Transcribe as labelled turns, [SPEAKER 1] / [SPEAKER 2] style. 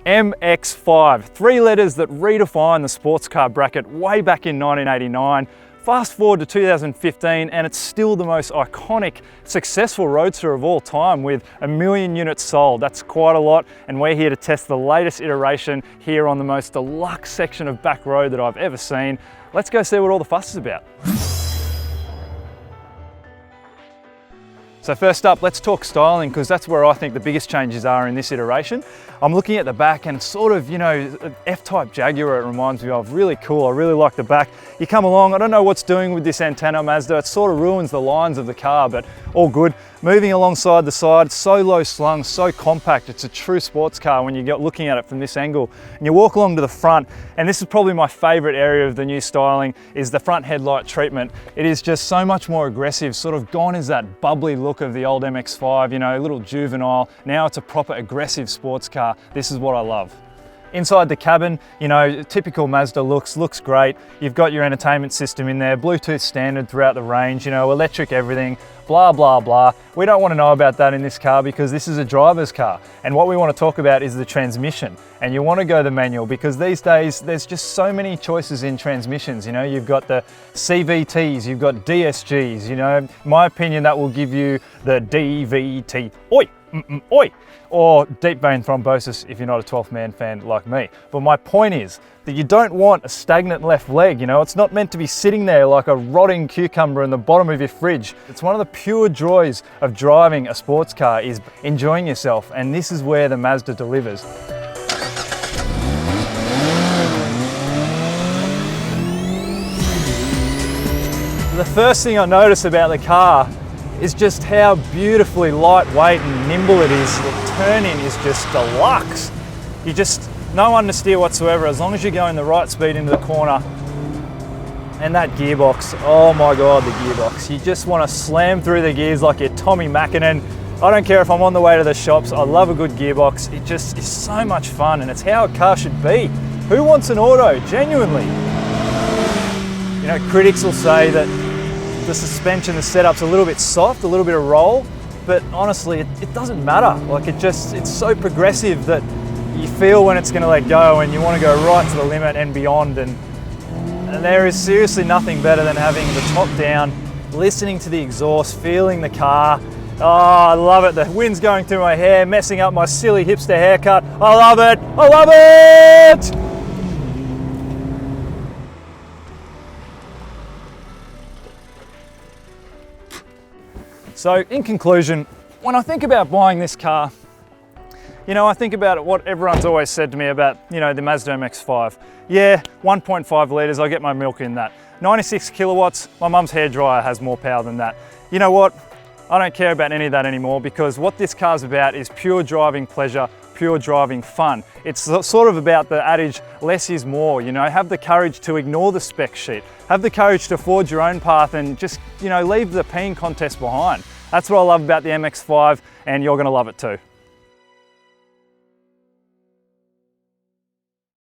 [SPEAKER 1] MX-5, 3 letters that redefined the sports car bracket way back in 1989. Fast forward to 2015 and it's still the most iconic, successful roadster of all time with 1 million units sold. That's quite a lot, and we're here to test the latest iteration here on the most deluxe section of back road that I've ever seen. Let's go see what all the fuss is about. So first up, let's talk styling, because that's where I think the biggest changes are in this iteration. I'm looking at the back and it's sort of, you know, an F-type Jaguar it reminds me of. Really cool, I really like the back. You come along, I don't know what's doing with this antenna Mazda, it sort of ruins the lines of the car, but all good. Moving alongside the side, it's so low slung, so compact. It's a true sports car when you're looking at it from this angle. And you walk along to the front, and this is probably my favorite area of the new styling, is the front headlight treatment. It is just so much more aggressive, sort of gone is that bubbly look of the old MX-5, you know, a little juvenile. Now it's a proper aggressive sports car. This is what I love. Inside the cabin, you know, typical Mazda looks great. You've got your entertainment system in there, Bluetooth standard throughout the range, you know, electric everything, blah, blah, blah. We don't want to know about that in this car because this is a driver's car. And what we want to talk about is the transmission. And you want to go the manual because these days there's just so many choices in transmissions. You know, you've got the CVTs, you've got DSGs, you know, in my opinion, that will give you the DVT. Oi! Oi! Or deep vein thrombosis if you're not a 12th man fan like me. But my point is that you don't want a stagnant left leg, you know, it's not meant to be sitting there like a rotting cucumber in the bottom of your fridge. It's one of the pure joys of driving a sports car is enjoying yourself, and this is where the Mazda delivers. The first thing I notice about the car is just how beautifully lightweight and nimble it is. The turn-in is just deluxe. You just, no understeer whatsoever as long as you're going the right speed into the corner. And that gearbox, oh my God, the gearbox. You just want to slam through the gears like you're Tommy Mäkinen. I don't care if I'm on the way to the shops, I love a good gearbox. It just is so much fun and it's how a car should be. Who wants an auto, genuinely? You know, critics will say that the suspension, the setup's a little bit soft, a little bit of roll, but honestly, it doesn't matter. Like it's so progressive that you feel when it's gonna let go and you wanna go right to the limit and beyond. And there is seriously nothing better than having the top down, listening to the exhaust, feeling the car. Oh, I love it. The wind's going through my hair, messing up my silly hipster haircut. I love it, I love it! So in conclusion, when I think about buying this car, you know, I think about what everyone's always said to me about, you know, the Mazda MX-5. Yeah, 1.5 litres, I get my milk in that. 96 kilowatts, my mum's hairdryer has more power than that. You know what? I don't care about any of that anymore because what this car's about is pure driving pleasure, pure driving fun. It's sort of about the adage, less is more, you know, have the courage to ignore the spec sheet, have the courage to forge your own path and just, you know, leave the peeing contest behind. That's what I love about the MX-5 and you're gonna love it too.